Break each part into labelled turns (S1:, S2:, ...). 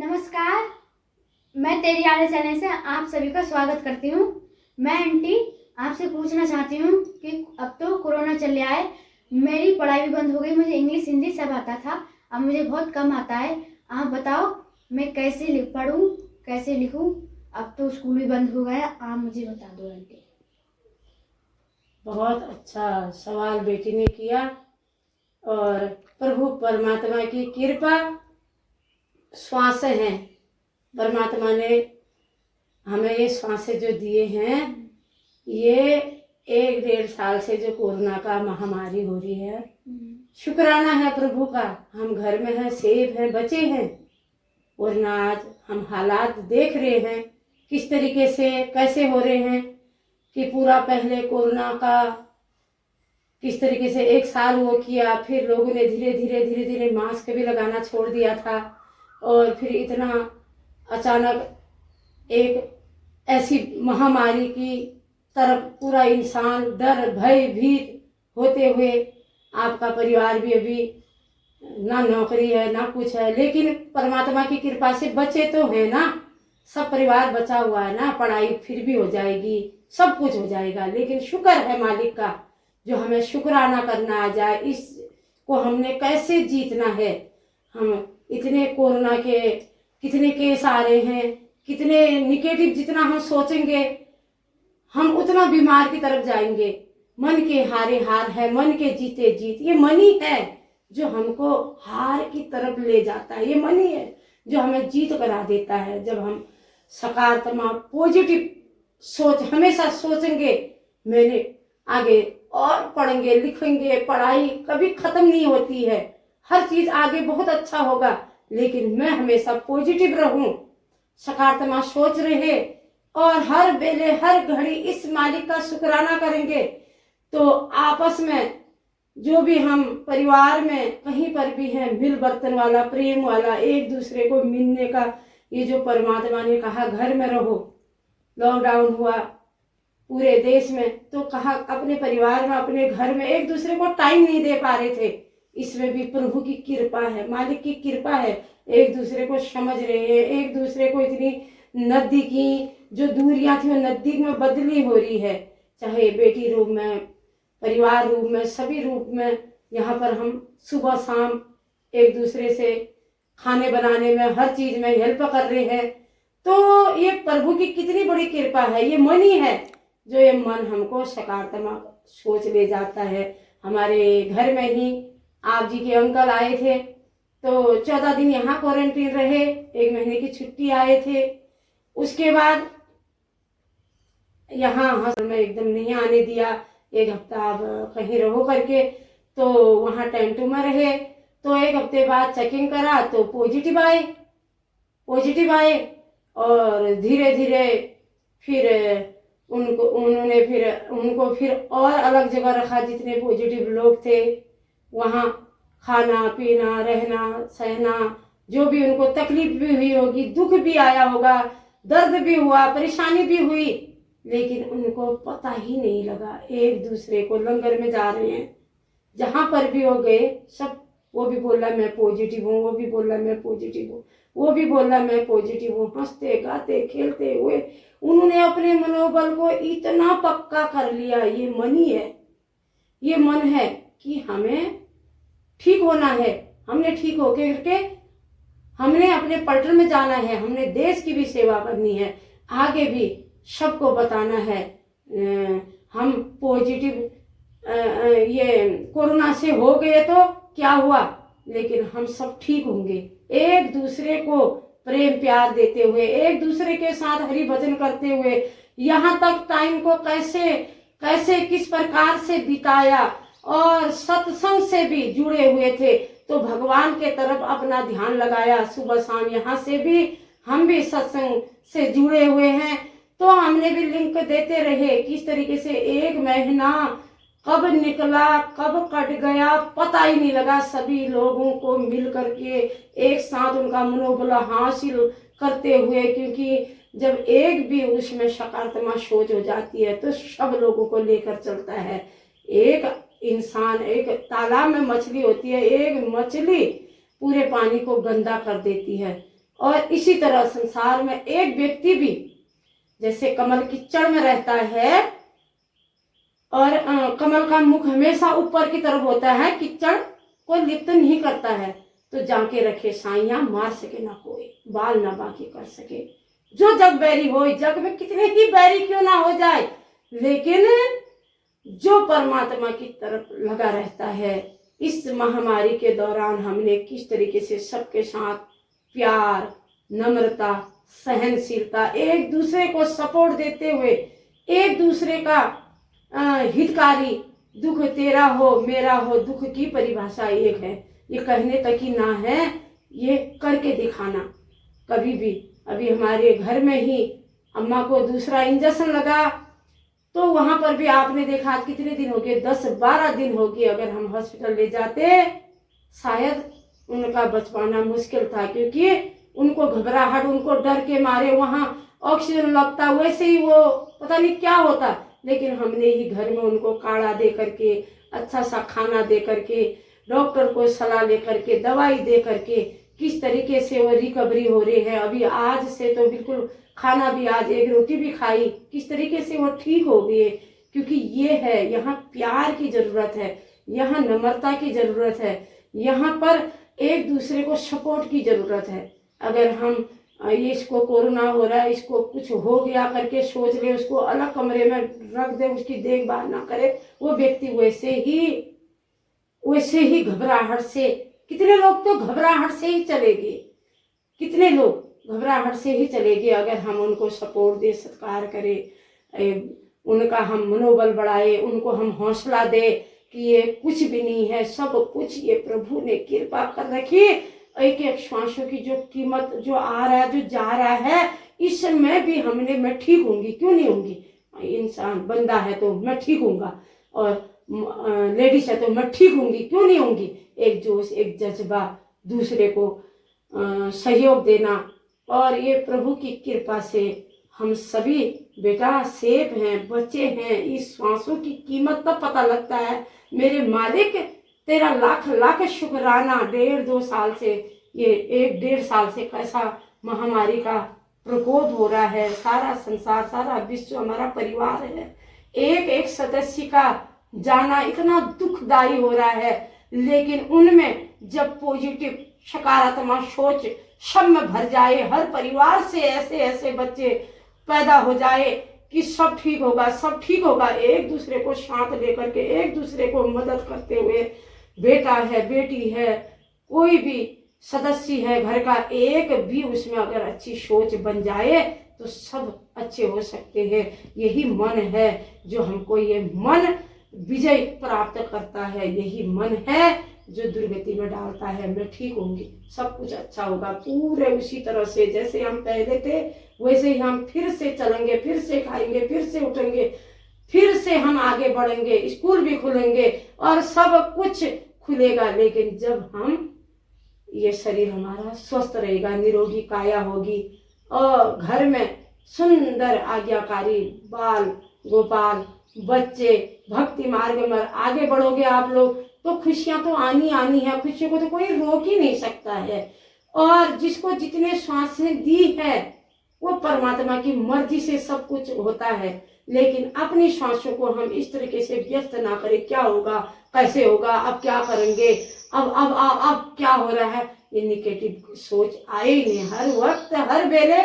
S1: नमस्कार, मैं तेरी आले चैनल से आप सभी का स्वागत करती हूँ। मैं आंटी आपसे पूछना चाहती हूँ कि अब तो कोरोना चल रहा है, मेरी पढ़ाई भी बंद हो गई। मुझे इंग्लिश हिंदी सब आता था, अब मुझे बहुत कम आता है। आप बताओ मैं कैसे पढ़ूँ, कैसे लिखूँ? अब तो स्कूल भी बंद हो गया, आप मुझे बता दो आंटी।
S2: बहुत अच्छा सवाल बेटी ने किया और प्रभु परमात्मा की कृपा श्वास हैं। परमात्मा ने हमें ये श्वास जो दिए हैं, ये 1-1.5 साल से जो कोरोना का महामारी हो रही है, शुक्राना है प्रभु का। हम घर में हैं, सेफ हैं, बचे हैं। और ना आज हम हालात देख रहे हैं किस तरीके से कैसे हो रहे हैं कि पूरा पहले कोरोना का किस तरीके से 1 साल वो किया, फिर लोगों ने धीरे धीरे मास्क भी लगाना छोड़ दिया था और फिर इतना अचानक एक ऐसी महामारी की तरफ पूरा इंसान डर भयभीत होते हुए, आपका परिवार भी अभी ना नौकरी है ना कुछ है, लेकिन परमात्मा की कृपा से बचे तो है ना, सब परिवार बचा हुआ है ना। पढ़ाई फिर भी हो जाएगी, सब कुछ हो जाएगा, लेकिन शुक्र है मालिक का जो हमें शुक्राना करना आ जाए। इसको हमने कैसे जीतना है। हम इतने कोरोना के कितने केस आ रहे हैं, कितने निगेटिव जितना हम सोचेंगे हम उतना बीमार की तरफ जाएंगे। मन के हारे हार है, मन के जीते जीत। ये मन ही है जो हमको हार की तरफ ले जाता है, ये मन ही है जो हमें जीत करा देता है। जब हम सकारात्मक पॉजिटिव सोच हमेशा सोचेंगे, मैंने आगे और पढ़ेंगे लिखेंगे, पढ़ाई कभी खत्म नहीं होती है, हर चीज आगे बहुत अच्छा होगा, लेकिन मैं हमेशा पॉजिटिव रहूं, सकारात्मक सोच रहे और हर वेले हर घड़ी इस मालिक का शुक्राना करेंगे तो आपस में जो भी हम परिवार में कहीं पर भी हैं, मिल बर्तन वाला, प्रेम वाला, एक दूसरे को मिलने का, ये जो परमात्मा ने कहा घर में रहो, लॉकडाउन हुआ पूरे देश में, तो कहा अपने परिवार में अपने घर में एक दूसरे को टाइम नहीं दे पा रहे थे। इसमें भी प्रभु की कृपा है, मालिक की कृपा है, एक दूसरे को समझ रहे हैं, एक दूसरे को इतनी नजदीकी जो दूरियां थी वो नजदीक में बदली हो रही है। चाहे बेटी रूप में, परिवार रूप में, सभी रूप में यहाँ पर हम सुबह शाम एक दूसरे से खाने बनाने में हर चीज में हेल्प कर रहे हैं। तो ये प्रभु की कितनी बड़ी कृपा है। ये मन ही है जो ये मन हमको सकारात्मक सोच ले जाता है। हमारे घर में ही आप जी के अंकल आए थे तो 14 दिन यहाँ क्वारंटीन रहे, 1 महीने की छुट्टी आए थे। उसके बाद यहाँ हॉस्पिटल में एकदम नहीं आने दिया, 1 हफ्ता आप कहीं रहो करके, तो वहाँ टेंटू में रहे। तो 1 हफ्ते बाद चेकिंग करा तो पॉजिटिव आए और धीरे धीरे फिर उनको फिर और अलग जगह रखा। जितने पॉजिटिव लोग थे वहाँ खाना पीना रहना सहना, जो भी उनको तकलीफ भी हुई होगी, दुख भी आया होगा, दर्द भी हुआ, परेशानी भी हुई, लेकिन उनको पता ही नहीं लगा। एक दूसरे को लंगर में जा रहे हैं, जहां पर भी वो गए सब, वो भी बोला मैं पॉजिटिव हूँ, वो भी बोला मैं पॉजिटिव हूँ, वो भी बोला मैं पॉजिटिव हूँ। हंसते गाते खेलते हुए उन्होंने अपने मनोबल को इतना पक्का कर लिया। ये मन ही है, ये मन है कि हमें ठीक होना है, हमने ठीक होके करके हमने अपने पलटन में जाना है, हमने देश की भी सेवा करनी है, आगे भी सबको बताना है। हम पॉजिटिव ये कोरोना से हो गए तो क्या हुआ, लेकिन हम सब ठीक होंगे। एक दूसरे को प्रेम प्यार देते हुए, एक दूसरे के साथ हरि भजन करते हुए, यहाँ तक टाइम को कैसे किस प्रकार से बिताया और सत्संग से भी जुड़े हुए थे, तो भगवान के तरफ अपना ध्यान लगाया। सुबह शाम यहाँ से भी हम भी सत्संग से जुड़े हुए हैं, तो हमने भी लिंक देते रहे। किस तरीके से 1 महीना कब निकला कब कट गया पता ही नहीं लगा। सभी लोगों को मिल करके एक साथ उनका मनोबल हासिल करते हुए, क्योंकि जब एक भी उसमें सकारात्मक सोच हो जाती है तो सब लोगों को लेकर चलता है। एक इंसान, एक तालाब में मछली होती है, एक मछली पूरे पानी को गंदा कर देती है, और इसी तरह संसार में एक व्यक्ति भी जैसे कमल कीचड़ में रहता है और कमल का मुख हमेशा ऊपर की तरफ होता है, कीचड़ को लिप्त नहीं करता है, तो जाके रखे साइया, मार सके ना कोई, बाल ना बाकी कर सके। जो जग बैरी हो, जग में कितने ही बैरी क्यों ना हो जाए, लेकिन जो परमात्मा की तरफ लगा रहता है। इस महामारी के दौरान हमने किस तरीके से सबके साथ प्यार, नम्रता, सहनशीलता, एक दूसरे को सपोर्ट देते हुए, एक दूसरे का हितकारी, दुख तेरा हो मेरा हो, दुख की परिभाषा एक है, ये कहने तक ही ना है, ये करके दिखाना। कभी भी अभी हमारे घर में ही अम्मा को दूसरा इंजेक्शन लगा, तो वहां पर भी आपने देखा कितने दिन हो गए, 10-12 दिन हो गए। अगर हम हॉस्पिटल ले जाते शायद उनका बच पाना मुश्किल था, क्योंकि उनको घबराहट, उनको डर के मारे वहां ऑक्सीजन लगता, वैसे ही वो पता नहीं क्या होता। लेकिन हमने ही घर में उनको काढ़ा दे करके, अच्छा सा खाना दे करके, डॉक्टर को सलाह ले करके, दवाई दे करके किस तरीके से वो रिकवरी हो रही है। अभी आज से तो बिल्कुल खाना भी, आज एक रोटी भी खाई, किस तरीके से वो ठीक हो गई है। क्योंकि ये है, यहाँ प्यार की जरूरत है, यहाँ नम्रता की जरूरत है, यहाँ पर एक दूसरे को सपोर्ट की जरूरत है। अगर हम इसको कोरोना हो रहा है, इसको कुछ हो गया करके सोच ले, उसको अलग कमरे में रख दे, उसकी देखभाल ना करे, वो व्यक्ति वैसे ही घबराहट से, कितने लोग तो घबराहट से ही चले गए, कितने लोग घबराहट से ही चले गए। अगर हम उनको सपोर्ट दे, सत्कार करें, उनका हम मनोबल बढ़ाए, उनको हम हौसला दे कि ये कुछ भी नहीं है, सब कुछ ये प्रभु ने कृपा कर रखी। एक एक श्वासों की जो कीमत, जो आ रहा है, जो जा रहा है, इसमें भी मैं ठीक होंगी, क्यों नहीं होंगी। इंसान बंदा है तो मैं ठीक होऊंगा, और लेडीज है तो मैं ठीक होंगी, क्यों नहीं होंगी। एक जोश, एक जज्बा, दूसरे को सहयोग देना, और ये प्रभु की कृपा से हम सभी बेटा सेफ हैं, बच्चे हैं। इस श्वासों की कीमत तब पता लगता है, मेरे मालिक तेरा लाख लाख शुक्राना। 1.5-2 साल से, ये 1-1.5 साल से कैसा महामारी का प्रकोप हो रहा है। सारा संसार, सारा विश्व हमारा परिवार है, एक एक सदस्य का जाना इतना दुखदाई हो रहा है। लेकिन उनमें जब पॉजिटिव सकारात्मक सोच सब में भर जाए, हर परिवार से ऐसे ऐसे बच्चे पैदा हो जाए कि सब ठीक होगा, सब ठीक होगा, एक दूसरे को साथ लेकर के, एक दूसरे को मदद करते हुए, बेटा है, बेटी है, कोई भी सदस्य है घर का, एक भी उसमें अगर अच्छी सोच बन जाए तो सब अच्छे हो सकते हैं। यही मन है जो हमको, ये मन विजय प्राप्त करता है, यही मन है जो दुर्गति में डालता है। मैं ठीक होंगी, सब कुछ अच्छा होगा, पूरे उसी तरह से जैसे हम पहले थे वैसे ही हम फिर से चलेंगे, फिर से खाएंगे, फिर से उठेंगे, फिर से हम आगे बढ़ेंगे, स्कूल भी खुलेंगे और सब कुछ खुलेगा। लेकिन जब हम, ये शरीर हमारा स्वस्थ रहेगा, निरोगी काया होगी, और घर में सुंदर आज्ञाकारी बाल गोपाल बच्चे भक्ति मार्ग में आगे बढ़ोगे आप लोग, तो खुशियां तो आनी आनी है, खुशियों को तो कोई रोक ही नहीं सकता है। और जिसको जितने सांसें दी है वो परमात्मा की मर्जी से सब कुछ होता है। लेकिन अपनी सांसों को हम इस तरीके से व्यस्त ना करें, क्या होगा, कैसे होगा, अब क्या करेंगे, अब क्या हो रहा है, ये निगेटिव सोच आए ही नहीं। हर वक्त हर वेले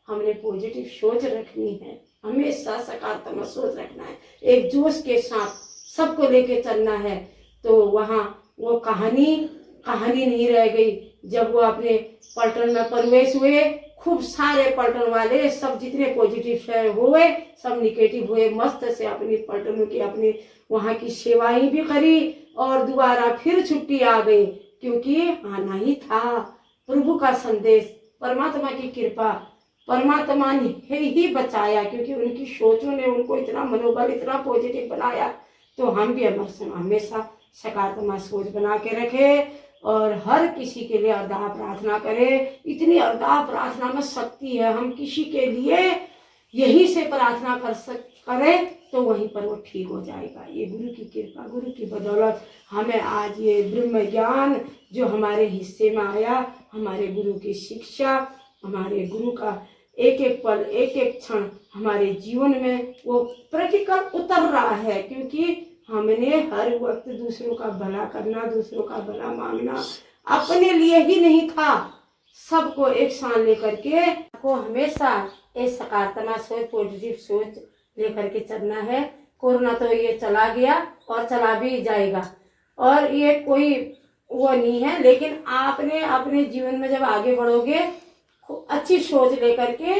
S2: हमने पॉजिटिव सोच रखनी है, हमेशा सकारात्मक सोच रखना है, एक जोश के साथ सबको लेके चलना है। तो वहाँ वो कहानी नहीं रह गई। जब वो अपने पलटन में प्रवेश हुए, खूब सारे पलटन वाले सब जितने पॉजिटिव हुए सब निगेटिव हुए, मस्त से अपनी पलटनों की अपनी वहाँ की सेवाएं भी करी और दोबारा फिर छुट्टी आ गई, क्योंकि आना ही था। प्रभु का संदेश, परमात्मा की कृपा, परमात्मा ने ही बचाया, क्योंकि उनकी सोचों ने उनको इतना मनोबल, इतना पॉजिटिव बनाया। तो हम भी हमेशा सकारात्मक सोच बना के रखे और हर किसी के लिए अरदाह प्रार्थना करें। इतनी अरदाह प्रार्थना में शक्ति है, हम किसी के लिए यहीं से प्रार्थना करें तो वहीं पर वो ठीक हो जाएगा। ये गुरु की कृपा, गुरु की बदौलत हमें आज ये ब्रह्म ज्ञान जो हमारे हिस्से में आया, हमारे गुरु की शिक्षा, हमारे गुरु का एक एक पल एक एक क्षण हमारे जीवन में वो प्रैक्टिकल उतर रहा है, क्योंकि हमने हर वक्त दूसरों का भला करना, दूसरों का भला मांगना अपने लिए ही नहीं था, सबको एक साथ लेकर के को हमेशा एक सकारात्मक सोच, पॉजिटिव सोच लेकर के चलना है। कोरोना तो ये चला गया और चला भी जाएगा, और ये कोई वो नहीं है, लेकिन आपने अपने जीवन में जब आगे बढ़ोगे अच्छी सोच लेकर के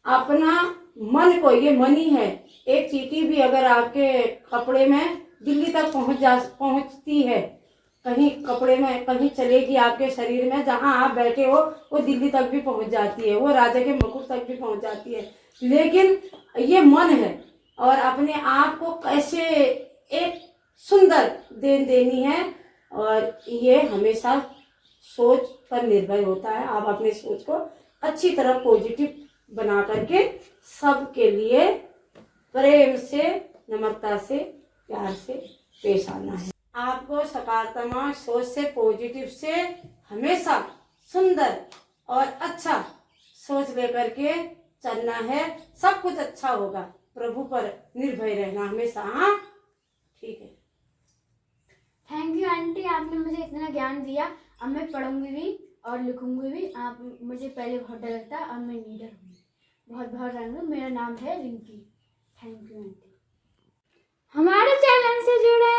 S2: अपना मन को, ये मन ही है, एक चींटी भी अगर आपके कपड़े में दिल्ली तक पहुंचती है, कहीं कपड़े में कहीं चलेगी आपके शरीर में, जहां आप बैठे हो वो दिल्ली तक भी पहुंच जाती है, वो राजा के मुकुट तक भी पहुंच जाती है। लेकिन ये मन है, और अपने आप को कैसे एक सुंदर देन देनी है, और ये हमेशा सोच पर निर्भर होता है। आप अपनी सोच को अच्छी तरह पॉजिटिव बना करके सबके लिए प्रेम से, नम्रता से, प्यार से पेश आना है। आपको सकारात्मक सोच से, पॉजिटिव से हमेशा सुंदर और अच्छा सोच लेकर के चलना है। सब कुछ अच्छा होगा, प्रभु पर निर्भर रहना हमेशा। हाँ, ठीक है।
S1: थैंक यू आंटी, आपने मुझे इतना ज्ञान दिया। अब मैं पढ़ूंगी भी और लिखूंगी भी। आप मुझे पहले बहुत डर लगता और मैं नहीं डरूंगी, बहुत बहुत डरूंगी। मेरा नाम है रिंकी। Thank you aunty. हमारे चैनल से जुड़े